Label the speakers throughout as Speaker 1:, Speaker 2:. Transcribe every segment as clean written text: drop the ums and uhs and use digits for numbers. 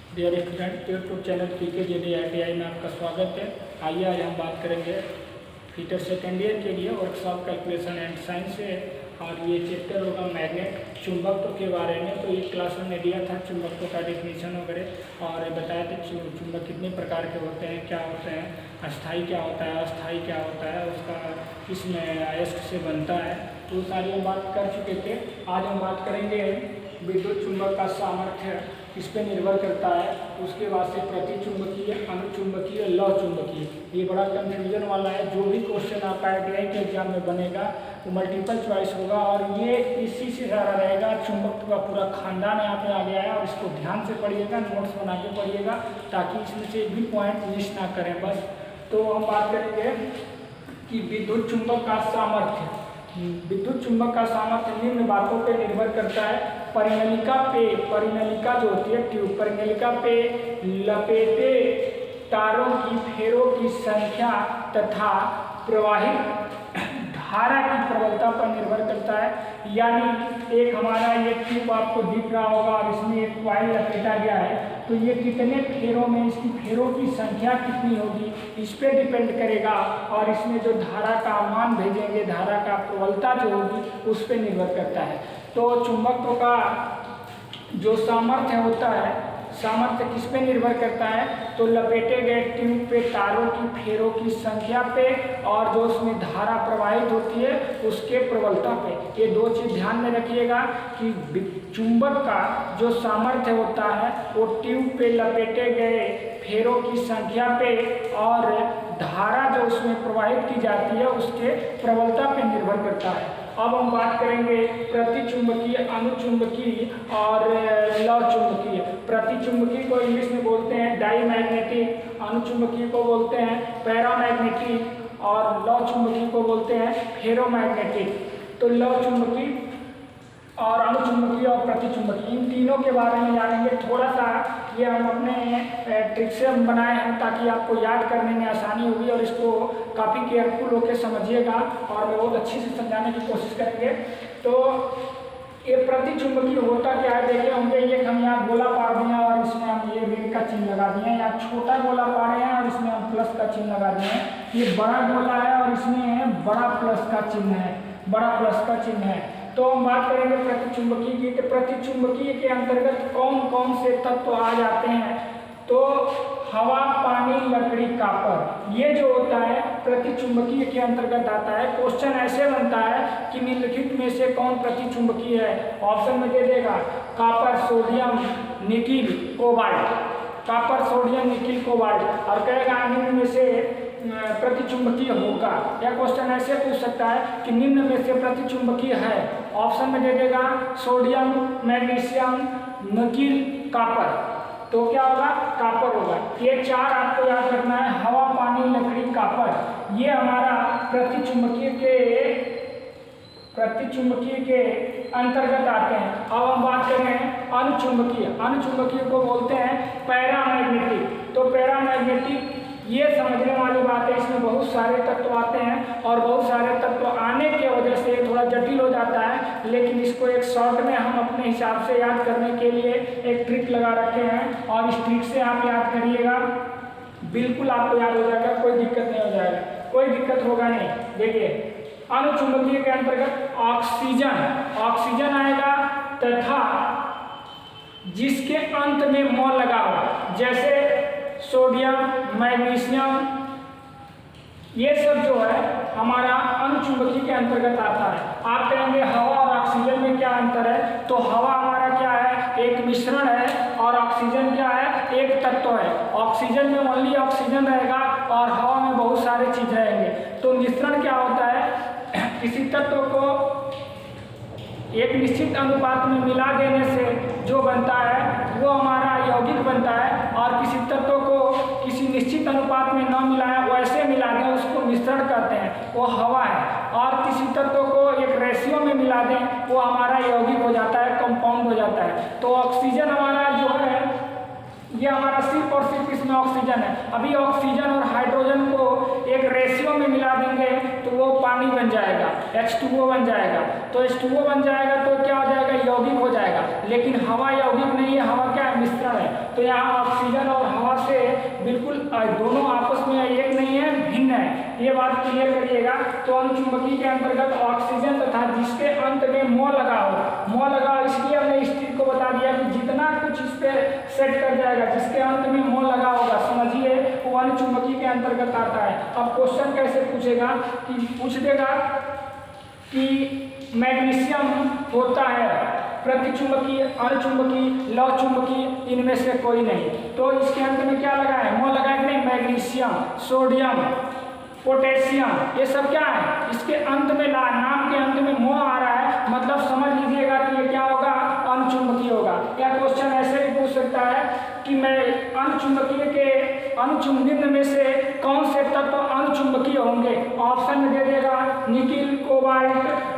Speaker 1: Dear student, YouTube channel PKJD में आपका स्वागत है। आइए आज हम बात करेंगे फीटर सेकेंड ईयर के लिए वर्कशॉप कैलकुलेशन एंड साइंस से, और ये चैप्टर होगा मैग्नेट चुंबकत्व के बारे में। तो एक क्लास में दिया था चुंबकत्व का डेफिनेशन वगैरह, और बताया था चुंबक कितने प्रकार के होते हैं, क्या होते हैं, अस्थाई क्या होता है, अस्थाई क्या होता है, उसका किसमें अयस्क से बनता है, तो सारी हम बात कर चुके थे। आज हम बात करेंगे विद्युत चुंबक का सामर्थ्य किस पे निर्भर करता है, उसके बाद से प्रतिचुंबकीय, अनुचुंबकीय, लौ चुंबकीय। ये बड़ा कंफ्यूजन वाला है। जो भी क्वेश्चन आपका ITI के एग्जाम में बनेगा वो मल्टीपल चॉइस होगा, और ये इसी से सारा रहेगा। चुंबकत्व का पूरा खानदान यहाँ पे आ गया है, और इसको ध्यान से पढ़िएगा, नोट्स बना के पढ़िएगा, ताकि इसमें से एक भी पॉइंट मिस ना करें बस। तो हम बात करेंगे कि विद्युत चुंबक का सामर्थ्य। विद्युत चुंबक का सामर्थ्य निम्न बातों पे निर्भर करता है। परिनलिका पे, परिनलिका जो होती है ट्यूब, परिनलिका पे लपेटे तारों की फेरों की संख्या तथा प्रवाहित धारा की प्रबलता पर निर्भर करता है। यानी एक हमारा ये ट्यूब आपको दिख रहा होगा, और इसमें एक कॉइल लपेटा गया है, तो ये कितने फेरों में, इसकी फेरों की संख्या कितनी होगी, इस पे डिपेंड करेगा। और इसमें जो धारा का मान भेजेंगे, धारा का प्रबलता जो होगी, उस पर निर्भर करता है। तो चुंबकत्व का जो सामर्थ्य होता है, सामर्थ्य किस पे निर्भर करता है, तो लपेटे गए ट्यूब पे तारों की फेरों की संख्या पे, और जो उसमें धारा प्रवाहित होती है उसके प्रबलता पे। ये दो चीज़ ध्यान में रखिएगा कि चुंबक का जो सामर्थ्य होता है वो ट्यूब पे लपेटे गए फेरों की संख्या पे और धारा जो उसमें प्रवाहित की जाती है उसके प्रबलता पे निर्भर करता है। अब हम बात करेंगे प्रतिचुंबकीय, अनुचुंबकीय और लौ चुंबकीय। प्रतिचुंबकीय को इंग्लिश में बोलते हैं डाईमैग्नेटिक, अनुचुंबकीय को बोलते हैं पैरामैग्नेटिक, और लौ चुंबकीय को बोलते हैं फेरोमैग्नेटिक। तो लौ चुंबकीय और अनुचुंबकीय और प्रतिचुंबकीय, इन तीनों के बारे में जानेंगे। थोड़ा सा ये हम अपने ट्रिक से हम बनाए हैं ताकि आपको याद करने में आसानी होगी, और इसको काफ़ी केयरफुल होकर समझिएगा, और बहुत अच्छे से समझाने की कोशिश करेंगे। तो ये प्रतिचुंबकीय होता क्या है, देखिए होंगे ये हम यहाँ गोला पार दिए हैं और इसमें हम ये ऋण का चिन्ह लगा दिए हैं, या छोटा गोला पारे हैं और इसमें हम प्लस का चिन्ह लगा दिए हैं। ये बड़ा गोला है और इसमें बड़ा प्लस का चिन्ह है, बड़ा प्लस का चिन्ह है। तो हम बात करेंगे प्रतिचुंबकीय की, कि प्रतिचुंबकीय के अंतर्गत कौन कौन से तत्व आ जाते हैं। तो हवा, पानी, लकड़ी, कापर, ये जो होता है प्रतिचुंबकीय के अंतर्गत आता है। क्वेश्चन ऐसे बनता है कि निम्नलिखित में से कौन प्रतिचुंबकीय है। ऑप्शन में दे देगा copper, sodium, nickel, cobalt, copper, sodium, nickel, cobalt, और कहेगा निम्न में से प्रतिचुंबकीय होगा। यह क्वेश्चन ऐसे पूछ सकता है कि निम्न में से प्रतिचुंबकीय है। ऑप्शन में दे देगा सोडियम, मैग्नीशियम, निकिल, कापर, तो क्या होगा, कापर होगा। ये चार आपको याद रखना है, हवा, पानी, लकड़ी, कापर, ये हमारा प्रतिचुंबकीय के अंतर्गत आते हैं। अब हम बात करें अनुचुंबकीय। अनुचुंबकीय को बोलते हैं पैरामैग्नेटिक। तो पैरामैग्नेटिक ये समझने वाली बात है, इसमें बहुत सारे तत्व आते हैं, और बहुत सारे तत्व आने की वजह से थोड़ा जटिल हो जाता है, लेकिन इसको एक शॉर्ट में हम अपने हिसाब से याद करने के लिए एक ट्रिक लगा रखे हैं, और इस ट्रिक से आप याद करिएगा, बिल्कुल आपको याद हो जाएगा, कोई दिक्कत नहीं हो जाएगा, कोई दिक्कत होगा नहीं। देखिए अनुचुंबकीय के अंतर्गत ऑक्सीजन आएगा, तथा जिसके अंत में मॉल लगा हुआ, जैसे सोडियम, मैग्नीशियम, ये सब जो है हमारा अनुचुंबकीय के अंतर्गत आता है। आप कहेंगे हवा और ऑक्सीजन में क्या अंतर है, तो हवा हमारा क्या है, एक मिश्रण है, और ऑक्सीजन क्या है, एक तत्व है। ऑक्सीजन में ओनली ऑक्सीजन रहेगा और हवा में बहुत सारे चीज रहेंगे। तो मिश्रण क्या होता है, किसी तत्व को एक निश्चित अनुपात में मिला देने से जो बनता है वो हमारा यौगिक बनता है, और किसी तत्व को किसी निश्चित अनुपात में न मिलाया वैसे मिला दें उसको मिश्रण कहते हैं, वो हवा है। और किसी तत्व को एक रेशियो में मिला दें वो हमारा यौगिक हो जाता है, कंपाउंड हो जाता है। तो ऑक्सीजन हमारा जो है ये हमारा सिर्फ और सिर्फ इसमें ऑक्सीजन है। अभी ऑक्सीजन और हाइड्रोजन को एक रेशियो में मिला देंगे तो वो पानी बन जाएगा, H2O बन जाएगा। तो H2O बन जाएगा तो क्या हो जाएगा, यौगिक हो जाएगा। लेकिन हवा यौगिक नहीं है, हवा क्या है, मिश्रण है। तो यहाँ ऑक्सीजन और हवा से बिल्कुल दोनों आपस में एक नहीं है, भिन्न है, ये बात क्लियर करिएगा। तो अनुचुंबकीय के अंतर्गत ऑक्सीजन तथा जिसके अंत में मोह लगा हो, मोह लगा हो इसलिए हमने इस चीज को बता दिया कि जितना कुछ इस पे सेट कर जाएगा, जिसके अंत में मोह लगा होगा, समझिए वो अनुचुंबकीय के अंतर्गत आता है। अब क्वेश्चन कैसे पूछेगा कि पूछ देगा कि मैग्नीशियम होता है प्रतिचुंबकीय, अनुचुंबकीय, लौहचुंबकीय, इनमें से कोई नहीं। तो इसके अंत में क्या लगा है, मोह लगा है कि नहीं, मैग्नीशियम, सोडियम, पोटेशियम, ये सब क्या है, इसके अंत में नाम के अंत में मोह आ रहा है, मतलब समझ लीजिएगा कि ये क्या होगा, अनुचुंबकीय होगा। या क्वेश्चन ऐसे भी पूछ सकता है कि मैं अनुचुंबकीय के अनुचुंबन में से कौन से तत्व अनुचुंबकीय होंगे, ऑप्शन में दे देगा निकिल, कोबाल्ट,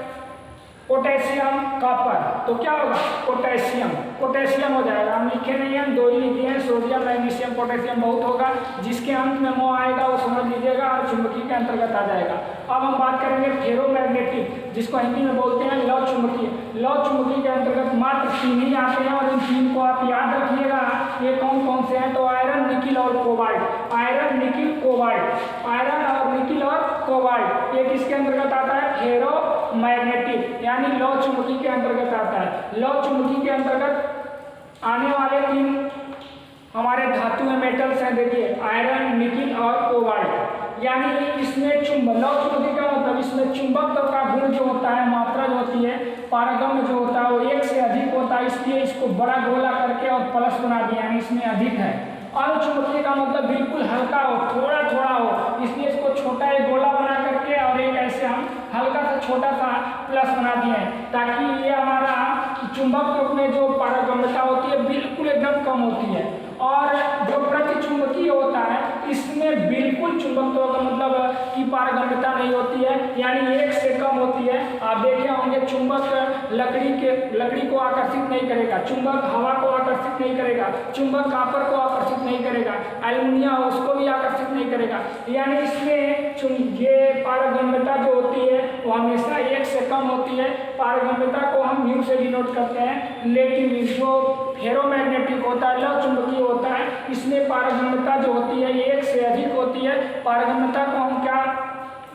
Speaker 1: पोटेशियम, कॉपर। तो क्या होगा, पोटेशियम, पोटेशियम हो जाएगा। हम लिखे नहीं हैं, दो ही लिखे हैं, सोडियम, मैग्नीशियम, पोटेशियम बहुत होगा। जिसके अंत में मोह आएगा वो समझ लीजिएगा अनुचुंबकीय के अंतर्गत आ जाएगा। अब हम बात करेंगे फेरोमैग्नेटिक, जिसको हिंदी में बोलते हैं लौह चुंबकीय। लौह चुंबकीय के अंतर्गत मात्र 3 ही आते हैं और इन 3 को आप याद रखिएगा। ये कौन कौन से हैं, तो आयरन, निकिल और cobalt. Iron, nickel, cobalt, iron और निकिल और कोबाल्ट ये किसके अंतर्गत आता है, फेरोमैग्नेटिक यानी लौह चुंबकीय के अंतर्गत आता है। लौह चुंबकीय के अंतर्गत आने वाले 3 हमारे धातु में मेटल्स हैं, देखिए आयरन, निकिल और कोबाल्ट। यानी इसमें लौह चुंबकीय का मतलब इसमें चुंबकत्व का गुण जो होता है, मात्रा जो होती है, पारगम्य जो होता है वो 1 से अधिक होता है, इसलिए इसको बड़ा गोला करके और प्लस बना दिया, यानी इसमें अधिक है। अनुचुंबकीय का मतलब बिल्कुल हल्का हो, थोड़ा थोड़ा हो, इसलिए इसको छोटा एक गोला बना करके और एक ऐसे हम हल्का सा छोटा सा प्लस बना दिए हैं, ताकि ये हमारा चुंबक में जो पारगम्यता होती है बिल्कुल एकदम कम होती है। और जो प्रतिचुंबकीय होता है इसमें बिल्कुल चुंबकत्व का मतलब की पारगम्यता नहीं होती है, यानी 1 से कम होती है। आप देखे होंगे चुंबक लकड़ी को आकर्षित नहीं करेगा, चुंबक हवा को आकर्षित नहीं करेगा, चुंबक कॉपर को आकर्षित नहीं करेगा, एल्युमिनियम उसको भी आकर्षित नहीं करेगा। यानी इसमें ये पारगम्यता जो होती है वो हमेशा 1 से कम होती है। पारगम्यता को हम म्यू से डिनोट करते हैं, लेकिन जो फेरोमैग्नेटिक होता है, लौह चुंबकीय होता है, इसमें पारगम्यता जो होती है 1 से अधिक होती है। पारगम्यता को हम क्या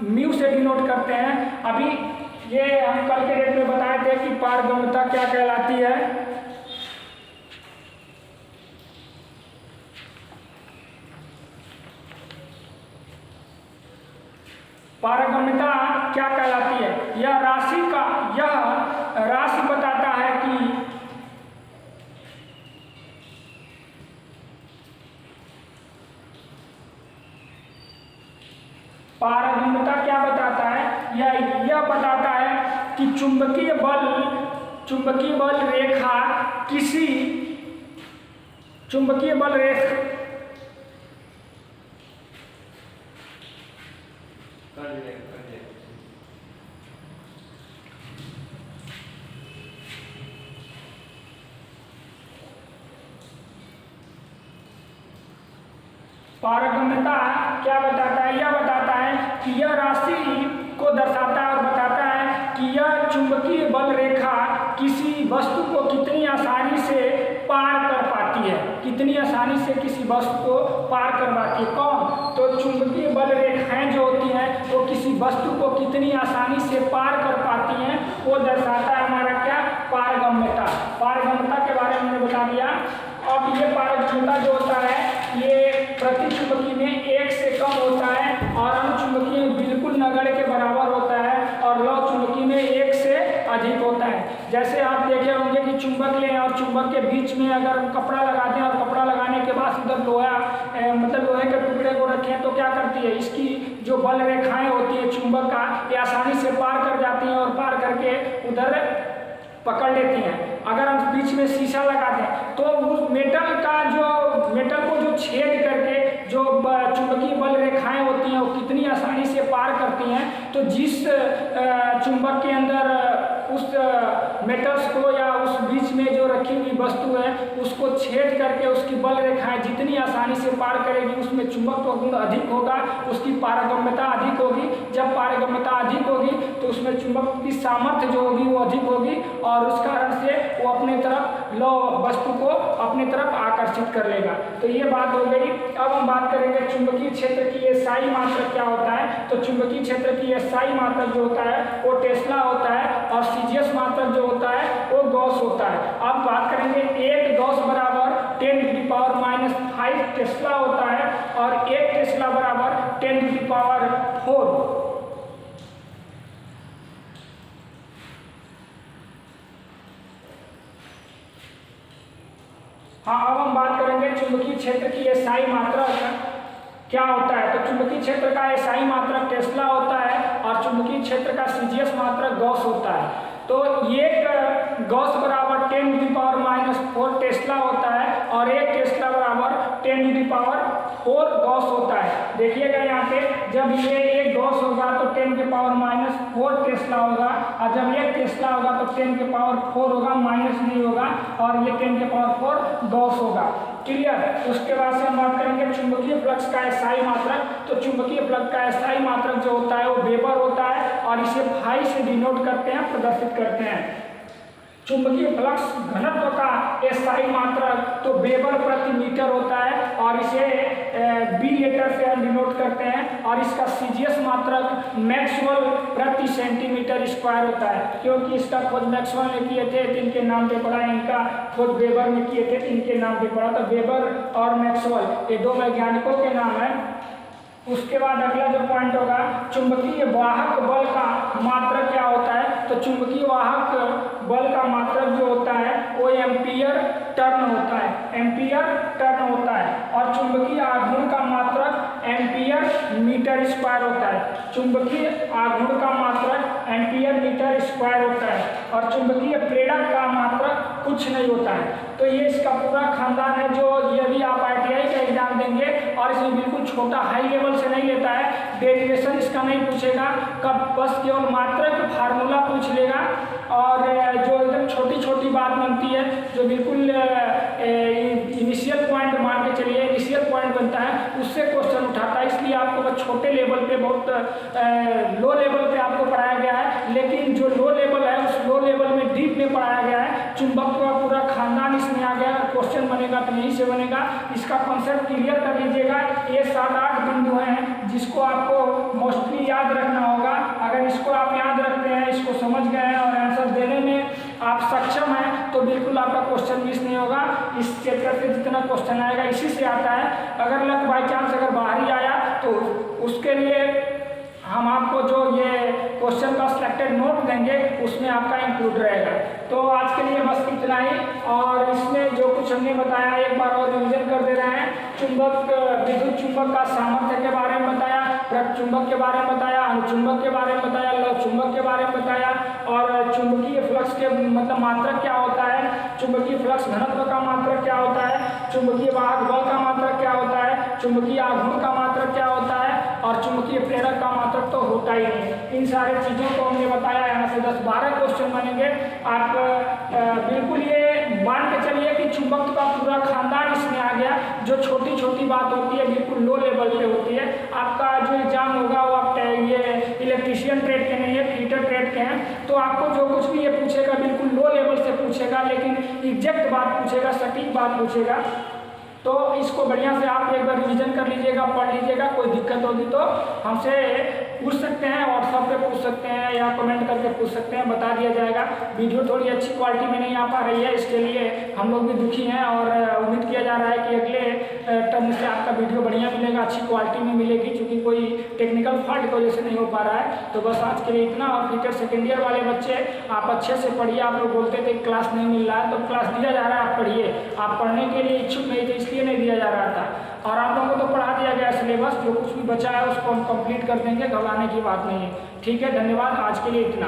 Speaker 1: म्यू से डिनोट करते हैं। अभी ये हम कल के डेट में बताए थे कि पारगम्यता क्या कहलाती है। पारगम्यता क्या कहलाती है, यह राशि बताता है कि पारगम्यता क्या बताता है, यह बताता है कि चुंबकीय बल रेखा किसी चुंबकीय बल रेखा पारगम्यता क्या बताता है, यह बताता है कि यह राशि को दर्शाता है और बताता है कि यह चुंबकीय बल रेखा किसी वस्तु को कितनी आसानी से पार कर पाती है, कितनी आसानी से किसी वस्तु को पार कर पाती है। कौन, तो चुंबकीय बल रेखाएं जो होती हैं वो किसी वस्तु को कितनी आसानी से पार कर पाती हैं, वो दर्शाता है हमारा क्या, पारगम्यता। पारगम्यता के बारे में मैंने बता दिया। अब ये पारगम्यता जो होता है ये प्रतिचुंबकीय में 1 से कम होता है और अनुचुंबकीय में बिल्कुल नगण्य के बराबर होता है और लौह चुंबकीय में 1 से अधिक होता है। जैसे आप देखे होंगे कि चुंबक लें और चुंबक के बीच में अगर कपड़ा लगा दें और कपड़ा लगाने के बाद उधर लोहे के टुकड़े को रखें तो क्या करती है, इसकी जो बल रेखाएं होती है चुंबक का, ये आसानी से पार कर जाती हैं और पार करके उधर पकड़ लेती हैं। अगर हम बीच में शीशा लगा दें तो उस मेटल को जो छेद करके जो चुंबकीय बल रेखाएं होती हैं वो कितनी आसानी से पार करती हैं। तो जिस चुंबक के अंदर उस मेटल्स को या उस बीच में जो रखी हुई वस्तु है उसको छेद करके उसकी बल रेखाएं जितनी आसानी से पार करेगी उसमें चुंबकत्व गुण अधिक होगा, उसकी पारगम्यता अधिक होगी। जब पारगम्यता अधिक होगी तो उसमें चुंबक की सामर्थ्य जो होगी वो अधिक होगी और उस कारण से वो अपने तरफ वस्तु को अपनी तरफ आकर्षित कर लेगा। तो ये बात हो गई। अब हम बात करेंगे चुंबकीय क्षेत्र की SI मात्रक क्या होता है। तो चुंबकीय क्षेत्र की SI मात्रक जो होता है वो टेस्ला होता है और CGS मात्रक जो होता है वो गॉस होता है। अब बात करेंगे 1 गॉस बराबर 10⁻⁵ टेस्ला होता है और 1 टेस्ला बराबर 10⁴। हाँ, अब हम बात करेंगे चुंबकीय क्षेत्र की SI मात्रक क्या होता है। तो चुंबकीय क्षेत्र का SI मात्रक टेस्ला होता है और चुंबकीय क्षेत्र का CGS मात्रक गॉस होता है। तो एक गॉस बराबर 10⁻⁴ टेस्ला होता है और 1 टेस्ला बराबर 10⁴ गॉस होता है। देखिएगा यहाँ पे जब ये एक गॉस होगा तो 10⁻⁴ टेस्ला होगा और जब 1 टेस्ला होगा तो 10⁴ होगा, माइनस नहीं होगा और ये 10⁴ गॉस होगा। क्लियर। उसके बाद से हम बात करेंगे चुंबकीय फ्लक्स का SI मात्रक। तो चुंबकीय फ्लक्स का SI मात्रक जो होता है वो वेबर होता है और इसे फाई से डिनोट करते हैं, प्रदर्शित करते हैं। चुंबकीय फ्लक्स घनत्व का SI मात्रक तो वेबर प्रति मीटर होता है और इसे B लेटर से हम डिनोट करते हैं और इसका CGS मात्रक मैक्सवेल प्रति सेंटीमीटर स्क्वायर होता है। क्योंकि इसका खोज मैक्सवेल ने किए थे तो इनके नाम पे पड़ा, इनका खोज वेबर में किए थे तो इनके नाम पे पड़ा। तो वेबर और मैक्सवेल ये 2 वैज्ञानिकों के नाम है। उसके बाद अगला जो पॉइंट होगा चुंबकीय वाहक बल का मात्रक क्या होता है। तो चुंबकीय वाहक बल का मात्रक जो होता है वो एम्पियर टर्न होता है, एम्पियर टर्न होता है और चुंबकीय आघूर्ण का मात्रक एम्पियर मीटर स्क्वायर होता है। चुंबकीय आघूर्ण का मात्रक एम्पियर मीटर स्क्वायर होता है और चुंबकीय प्रेरक का मात्रक कुछ नहीं होता है। तो ये इसका पूरा खानदान है जो ये भी आप ITI का एग्जाम देंगे और इसमें बिल्कुल छोटा हाई लेवल से नहीं लेता है। डेरिवेशन इसका नहीं पूछेगा, कब बस केवल मात्रक फार्मूला पूछ लेगा और जो एकदम छोटी छोटी बात बनती है जो बिल्कुल इनिशियल पॉइंट मान के चलिए, इनिशियल पॉइंट बनता है उससे क्वेश्चन उठाता है। इसलिए आपको बस छोटे लेवल पे बहुत लो लेवल पे आपको पढ़ाया गया है, लेकिन जो लो लेवल है उस लो लेवल में डीप में पढ़ाया गया है। चुंबक का पूरा खानदान इसमें आ गया। क्वेश्चन बनेगा तो यहीं से बनेगा। इसका कॉन्सेप्ट क्लियर कर लीजिएगा। ये 7-8 बिंदु हैं जिसको आपको मोस्टली याद रखना होगा। अगर इसको आप याद रखते हैं, इसको समझ गए हैं और आंसर देने में आप सक्षम हैं तो बिल्कुल आपका क्वेश्चन मिस नहीं होगा। इस चैप्टर से जितना क्वेश्चन आएगा इसी से आता है। अगर लक बाई चांस अगर बाहर ही आया तो उसके लिए हम आपको जो ये क्वेश्चन का सिलेक्टेड नोट देंगे उसमें आपका इंक्लूड रहेगा। तो आज के लिए बस इतना ही और इसमें जो कुछ हमने बताया एक बार और रिविजन कर दे रहे हैं। चुंबक, विद्युत चुंबक का सामर्थ्य के बारे में बताया, चुंबक के बारे में बताया, अनुचुंबक के बारे में बताया, लव चुंबक के बारे में बताया और चुंबकीय फ्लक्स के मतलब मात्रक क्या होता है, चुंबकीय फ्लक्स घनत्व का मात्रक क्या होता है, चुंबकीय वाहक बल का मात्रक क्या होता है, चुंबकीय आघूर्ण का मात्रक क्या होता है और चुंबकीय प्रेरक का मात्रक तो होता ही नहीं। इन सारे चीज़ों को हमने बताया। यहाँ से 10-12 क्वेश्चन बनेंगे। आप बिल्कुल ये मान के चलिए कि चुंबक का पूरा खानदान इसमें आ गया। जो छोटी छोटी बात होती है बिल्कुल लो लेवल पे होती है। आपका जो एग्जाम होगा वो आप ये इलेक्ट्रीशियन ट्रेड के नहीं है, फिटर ट्रेड के हैं, तो आपको जो कुछ भी ये पूछेगा बिल्कुल लो लेवल से पूछेगा, लेकिन एग्जैक्ट बात पूछेगा, सटीक बात पूछेगा। तो इसको बढ़िया से आप एक बार रिवीजन कर लीजिएगा, पढ़ लीजिएगा। कोई दिक्कत होगी तो हमसे पूछ सकते हैं, व्हाट्सएप पे पूछ सकते हैं या कमेंट करके पूछ सकते हैं, बता दिया जाएगा। वीडियो थोड़ी अच्छी क्वालिटी में नहीं आ पा रही है, इसके लिए हम लोग भी दुखी हैं और उम्मीद किया जा रहा है कि अगले टर्म से आपका वीडियो बढ़िया मिलेगा, अच्छी क्वालिटी में मिलेगी, क्योंकि कोई टेक्निकल फॉल्ट की वजह से नहीं हो पा रहा है। तो बस आज के लिए इतना। और फिटर सेकेंड ईयर वाले बच्चे आप अच्छे से पढ़िए। आप लोग बोलते थे क्लास नहीं मिल रहा है, तो क्लास दिया जा रहा है, आप पढ़िए। आप पढ़ने के लिए इच्छुक नहीं थे इसलिए नहीं दिया जा रहा था और आप लोगों को तो पढ़ा दिया गया सिलेबस। जो कुछ भी बचा है उसको हम कंप्लीट कर देंगे, घबराने की बात नहीं है। ठीक है, धन्यवाद। आज के लिए इतना।